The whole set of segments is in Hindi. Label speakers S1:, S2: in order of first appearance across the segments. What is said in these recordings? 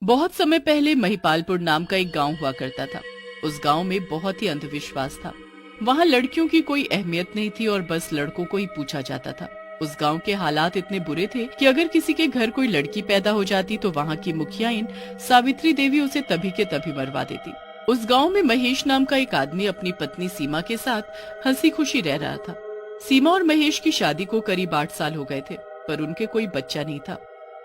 S1: बहुत समय पहले महिपालपुर नाम का एक गांव हुआ करता था। उस गांव में बहुत ही अंधविश्वास था। वहां लड़कियों की कोई अहमियत नहीं थी और बस लड़कों को ही पूछा जाता था। उस गांव के हालात इतने बुरे थे कि अगर किसी के घर कोई लड़की पैदा हो जाती तो वहां की मुखियाइन सावित्री देवी उसे तभी के तभी मरवा देती। उस गांव में महेश नाम का एक आदमी अपनी पत्नी सीमा के साथ हंसी खुशी रह रहा था। सीमा और महेश की शादी को करीब 8 साल हो गए थे, पर उनके कोई बच्चा नहीं था।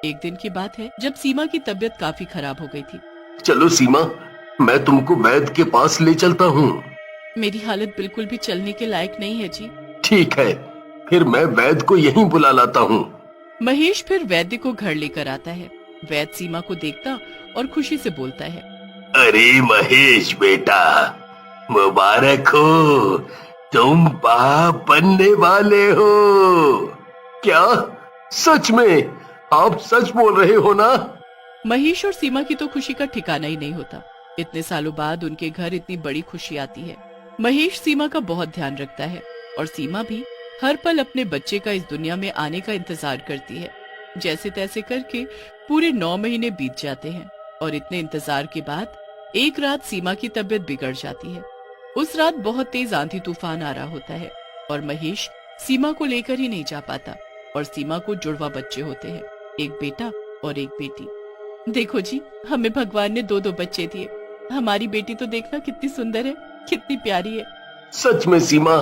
S1: एक दिन की बात है जब सीमा की तबीयत काफी खराब हो गई थी।
S2: चलो सीमा, मैं तुमको वैद्य के पास ले चलता हूँ।
S1: मेरी हालत बिल्कुल भी चलने के लायक नहीं है जी।
S2: ठीक है, फिर मैं वैद्य को यहीं बुला लाता हूँ।
S1: महेश फिर वैद्य को घर लेकर आता है। वैद्य सीमा को देखता और खुशी से बोलता है,
S2: अरे महेश बेटा, मुबारक हो, तुम बाप बनने वाले हो। क्या सच में? आप सच बोल रहे हो ना?
S1: महेश और सीमा की तो खुशी का ठिकाना ही नहीं होता। इतने सालों बाद उनके घर इतनी बड़ी खुशी आती है। महेश सीमा का बहुत ध्यान रखता है और सीमा भी हर पल अपने बच्चे का इस दुनिया में आने का इंतजार करती है। जैसे तैसे करके पूरे 9 महीने बीत जाते हैं और इतने इंतजार के बाद एक रात सीमा की तबीयत बिगड़ जाती है। उस रात बहुत तेज आंधी तूफान आ रहा होता है और महेश सीमा को लेकर ही नहीं जा पाता और सीमा को जुड़वा बच्चे होते हैं, एक बेटा और एक बेटी। देखो जी, हमें भगवान ने 2 बच्चे दिए। हमारी बेटी तो देखना कितनी सुंदर है, कितनी प्यारी है।
S2: सच में सीमा,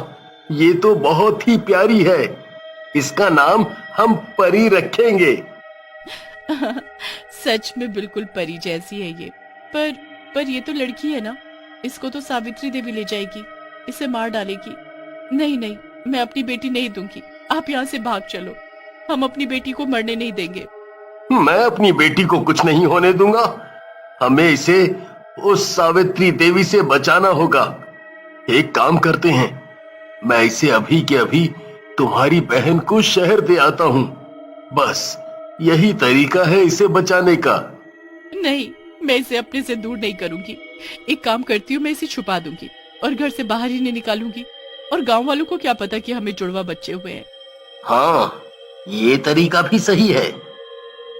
S2: ये तो बहुत ही प्यारी है। इसका नाम हम परी रखेंगे।
S1: सच में बिल्कुल परी जैसी है ये। पर ये तो लड़की है ना, इसको तो सावित्री देवी ले जाएगी, इसे मार डालेगी। नहीं नहीं, मैं अपनी बेटी नहीं दूंगी। आप यहाँ से भाग चलो, हम अपनी बेटी को मरने नहीं देंगे।
S2: मैं अपनी बेटी को कुछ नहीं होने दूंगा। हमें इसे उस सावित्री देवी से बचाना होगा। एक काम करते हैं, मैं इसे अभी के अभी तुम्हारी बहन को शहर दे आता हूँ। बस यही तरीका है इसे बचाने का।
S1: नहीं, मैं इसे अपने से दूर नहीं करूंगी। एक काम करती हूँ, मैं इसे छुपा दूंगी और घर से बाहर ही नहीं निकालूंगी। और गांव वालों को क्या पता कि हमें जुड़वा बच्चे हुए हैं।
S2: हाँ, ये तरीका भी सही है।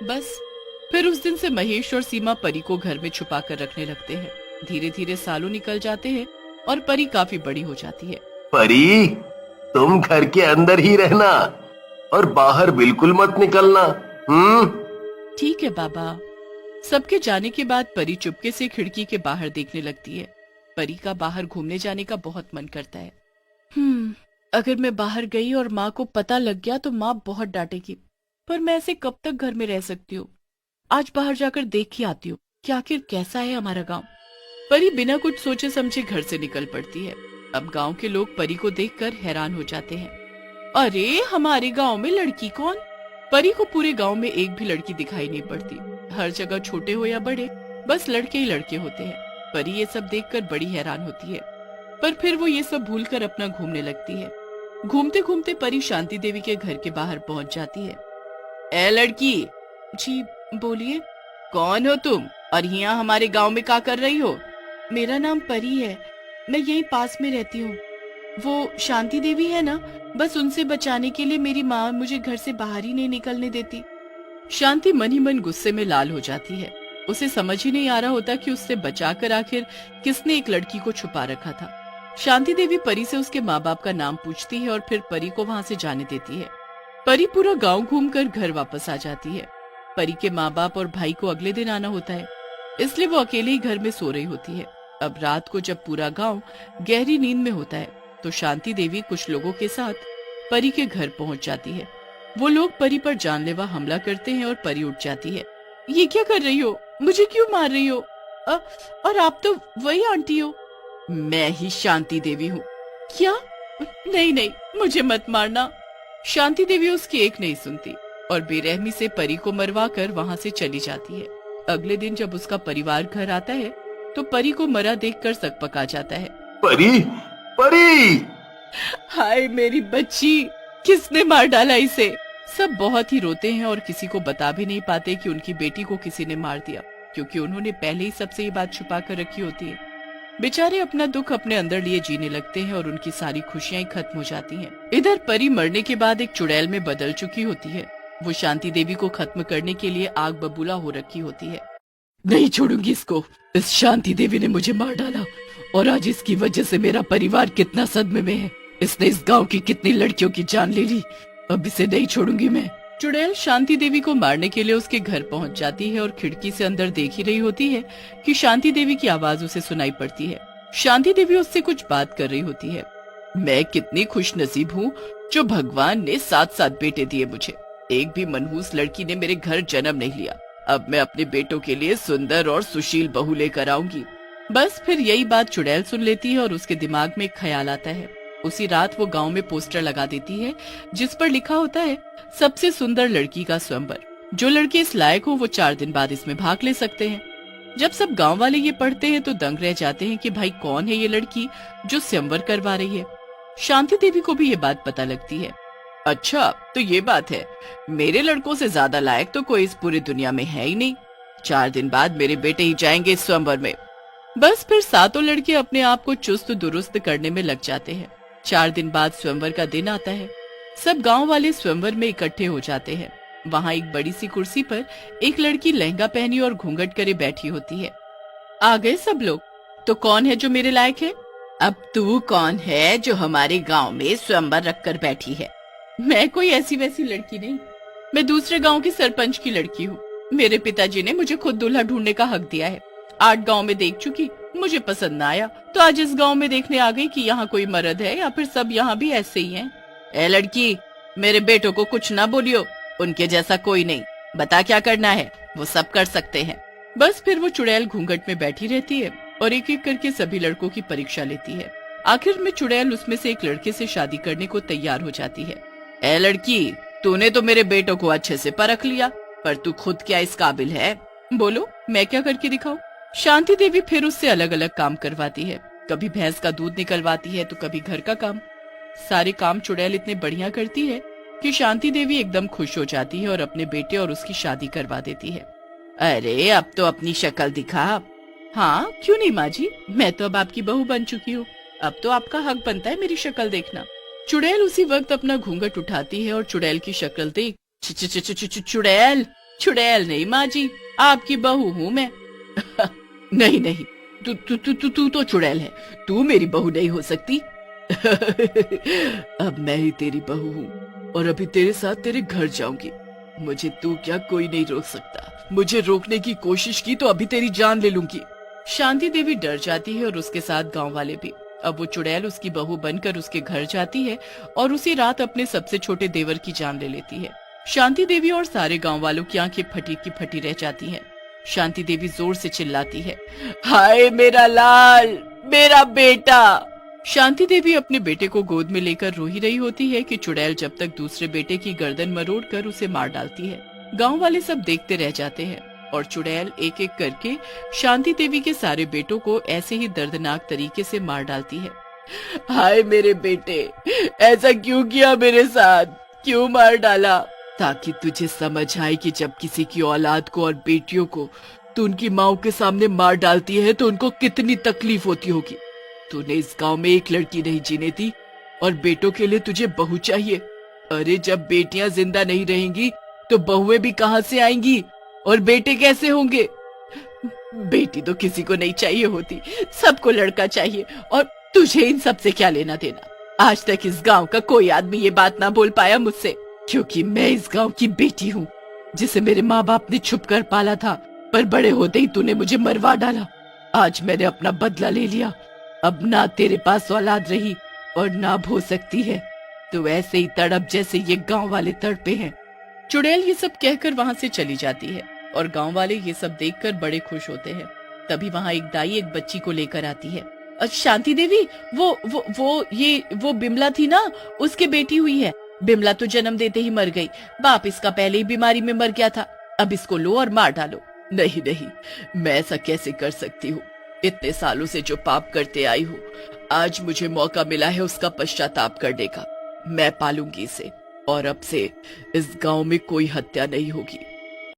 S1: बस फिर उस दिन से महेश और सीमा परी को घर में छुपा कर रखने लगते हैं। धीरे धीरे सालों निकल जाते हैं और परी काफी बड़ी हो जाती है।
S2: परी, तुम घर के अंदर ही रहना और बाहर बिल्कुल मत निकलना।
S1: ठीक है बाबा। सबके जाने के बाद परी चुपके से खिड़की के बाहर देखने लगती है। परी का बाहर घूमने जाने का बहुत मन करता है। अगर मैं बाहर गई और माँ को पता लग गया तो माँ बहुत डांटेगी। पर मैं ऐसे कब तक घर में रह सकती हूँ। आज बाहर जाकर देख ही आती हूँ कि आखिर कैसा है हमारा गांव। परी बिना कुछ सोचे समझे घर से निकल पड़ती है। अब गांव के लोग परी को देखकर हैरान हो जाते हैं। अरे, हमारे गांव में लड़की कौन? परी को पूरे गांव में एक भी लड़की दिखाई नहीं पड़ती। हर जगह छोटे हो या बड़े, बस लड़के ही लड़के होते हैं। परी ये सब देखकर बड़ी हैरान होती है, पर फिर वो ये सब भूलकर अपना घूमने लगती है। घूमते घूमते परी शांति देवी के घर के बाहर पहुंच जाती है। ए लड़की। जी बोलिए। कौन हो तुम और यहाँ हमारे गांव में क्या कर रही हो? मेरा नाम परी है, मैं यहीं पास में रहती हूँ। वो शांति देवी है ना, बस उनसे बचाने के लिए मेरी माँ मुझे घर से बाहर ही नहीं निकलने देती। शांति मन ही मन गुस्से में लाल हो जाती है। उसे समझ ही नहीं आ रहा होता कि उससे बचाकर आखिर किसने एक लड़की को छुपा रखा था। शांति देवी परी से उसके माँ बाप का नाम पूछती है और फिर परी को वहाँ से जाने देती है। परी पूरा गांव घूमकर घर वापस आ जाती है। परी के माँ बाप और भाई को अगले दिन आना होता है, इसलिए वो अकेले ही घर में सो रही होती है। अब रात को जब पूरा गांव गहरी नींद में होता है तो शांति देवी कुछ लोगों के साथ परी के घर पहुंच जाती है। वो लोग परी पर जानलेवा हमला करते हैं और परी उठ जाती है। ये क्या कर रही हो? मुझे क्यों मार रही हो? और आप तो वही आंटी हो। मैं ही शांति देवी हूँ। क्या? नहीं नहीं, मुझे मत मारना। शांति देवी उसकी एक नहीं सुनती और बेरहमी से परी को मरवा कर वहाँ से चली जाती है। अगले दिन जब उसका परिवार घर आता है तो परी को मरा देखकर सकपका जाता है।
S2: परी, परी!
S1: हाय मेरी बच्ची, किसने मार डाला इसे? सब बहुत ही रोते हैं और किसी को बता भी नहीं पाते कि उनकी बेटी को किसी ने मार दिया, क्योंकि उन्होंने पहले ही सबसे ये बात छुपा कर रखी होती है। बेचारे अपना दुख अपने अंदर लिए जीने लगते हैं और उनकी सारी खुशियां खत्म हो जाती हैं। इधर परी मरने के बाद एक चुड़ैल में बदल चुकी होती है। वो शांति देवी को खत्म करने के लिए आग बबूला हो रखी होती है। नहीं छोड़ूंगी इसको। इस शांति देवी ने मुझे मार डाला और आज इसकी वजह से मेरा परिवार कितना सदमे में है। इसने इस गांव की कितनी लड़कियों की जान ले ली। अब इसे नहीं छोड़ूंगी मैं। चुड़ैल शांति देवी को मारने के लिए उसके घर पहुंच जाती है और खिड़की से अंदर देख ही रही होती है कि शांति देवी की आवाज उसे सुनाई पड़ती है। शांति देवी उससे कुछ बात कर रही होती है। मैं कितनी खुश नसीब हूँ जो भगवान ने 7-7 बेटे दिए मुझे। एक भी मनहूस लड़की ने मेरे घर जन्म नहीं लिया। अब मैं अपने बेटों के लिए सुंदर और सुशील बहू लेकर आऊंगी। बस फिर यही बात चुड़ैल सुन लेती है और उसके दिमाग में एक ख्याल आता है। उसी रात वो गांव में पोस्टर लगा देती है जिस पर लिखा होता है सबसे सुंदर लड़की का स्वयंवर। जो लड़के इस लायक हो वो 4 दिन बाद इसमें भाग ले सकते हैं। जब सब गांव वाले ये पढ़ते हैं तो दंग रह जाते हैं कि भाई कौन है ये लड़की जो स्वयंवर करवा रही है। शांति देवी को भी ये बात पता लगती है। अच्छा तो ये बात है, मेरे लड़कों से ज्यादा लायक तो कोई इस पूरी दुनिया में है ही नहीं। 4 दिन बाद मेरे बेटे ही जाएंगे इस स्वयंवर में। बस फिर 7 लड़के अपने आप को चुस्त दुरुस्त करने में लग जाते हैं। 4 दिन बाद स्वयंवर का दिन आता है। सब गांव वाले स्वयंवर में इकट्ठे हो जाते हैं। वहाँ एक बड़ी सी कुर्सी पर एक लड़की लहंगा पहनी और घूंघट करे बैठी होती है। आ गए सब लोग। तो कौन है जो मेरे लायक है? अब तू कौन है जो हमारे गांव में स्वयंवर रखकर बैठी है? मैं कोई ऐसी वैसी लड़की नहीं, मैं दूसरे गांव की सरपंच की लड़की हूँ। मेरे पिताजी ने मुझे खुद दूल्हा ढूंढने का हक दिया है। 8 गांव में देख चुकी, मुझे पसंद ना आया तो आज इस गांव में देखने आ गई कि यहाँ कोई मर्द है या फिर सब यहाँ भी ऐसे ही हैं। ए लड़की, मेरे बेटों को कुछ ना बोलियो, उनके जैसा कोई नहीं। बता क्या करना है, वो सब कर सकते हैं। बस फिर वो चुड़ैल घूंघट में बैठी रहती है और एक एक करके सभी लड़कों की परीक्षा लेती है। आखिर में चुड़ैल उसमें से एक लड़के से शादी करने को तैयार हो जाती है। ए लड़की, तूने तो मेरे बेटों को अच्छे से परख लिया, पर तू खुद क्या इस काबिल है? बोलो, मैं क्या करके दिखाऊं? शांति देवी फिर उससे अलग अलग काम करवाती है। कभी भैंस का दूध निकलवाती है तो कभी घर का काम। सारे काम चुड़ैल इतने बढ़िया करती है कि शांति देवी एकदम खुश हो जाती है और अपने बेटे और उसकी शादी करवा देती है। अरे अब तो अपनी शक्ल दिखा। हाँ क्यों नहीं माँ जी, मैं तो अब आपकी बहू बन चुकी हूँ। अब तो आपका हक बनता है मेरी शक्ल देखना। चुड़ैल उसी वक्त अपना घूंघट उठाती है और चुड़ैल की शक्ल देख चुड़ैल चुड़ैल नहीं माँ जी, आपकी बहू हूँ मैं। नहीं नहीं, तू तो चुड़ैल है, तू मेरी बहू नहीं हो सकती। अब मैं ही तेरी बहू हूँ और अभी तेरे साथ तेरे घर जाऊंगी। मुझे तू क्या कोई नहीं रोक सकता। मुझे रोकने की कोशिश की तो अभी तेरी जान ले लूंगी। शांति देवी डर जाती है और उसके साथ गांव वाले भी। अब वो चुड़ैल उसकी बहू बनकर उसके घर जाती है और उसी रात अपने सबसे छोटे देवर की जान ले लेती है। शांति देवी और सारे गांव वालों की आंखें फटी की फटी रह जाती हैं। शांति देवी जोर से चिल्लाती है, हाय मेरा लाल, मेरा बेटा। शांति देवी अपने बेटे को गोद में लेकर रो ही रही होती है कि चुड़ैल जब तक दूसरे बेटे की गर्दन मरोड़कर उसे मार डालती है। गांव वाले सब देखते रह जाते हैं और चुड़ैल एक एक करके शांति देवी के सारे बेटों को ऐसे ही दर्दनाक तरीके से मार डालती है। हाय मेरे बेटे, ऐसा क्यों किया मेरे साथ, क्यों मार डाला? ताकि तुझे समझ आए कि जब किसी की औलाद को और बेटियों को तू उनकी माओ के सामने मार डालती है तो उनको कितनी तकलीफ होती होगी। तूने इस गांव में एक लड़की नहीं जीने दी और बेटों के लिए तुझे बहू चाहिए। अरे जब बेटियां जिंदा नहीं रहेंगी तो बहुएं भी कहां से आएंगी और बेटे कैसे होंगे? बेटी तो किसी को नहीं चाहिए होती, सबको लड़का चाहिए और तुझे इन सब से क्या लेना देना? आज तक इस गांव का कोई आदमी ये बात ना बोल पाया मुझसे, क्योंकि मैं इस गांव की बेटी हूँ जिसे मेरे माँ बाप ने छुप कर पाला था, पर बड़े होते ही तूने मुझे मरवा डाला। आज मैंने अपना बदला ले लिया। अब ना तेरे पास औलाद रही और ना हो सकती है। तो ऐसे ही तड़प जैसे ये गांव वाले तड़पे हैं। चुड़ैल ये सब कहकर वहाँ से चली जाती है और गांव वाले ये सब देखकर बड़े खुश होते हैं। तभी वहाँ एक दाई एक बच्ची को लेकर आती है। शांति देवी, वो बिमला थी ना, उसकी बेटी हुई है। बिमला तो जन्म देते ही मर गई, बाप इसका पहले ही बीमारी में मर गया था। अब इसको लो और मार डालो। नहीं नहीं, मैं ऐसा कैसे कर सकती हूँ? इतने सालों से जो पाप करते आई हूँ, आज मुझे मौका मिला है उसका पश्चाताप करने का। मैं पालूंगी इसे और अब से इस गांव में कोई हत्या नहीं होगी।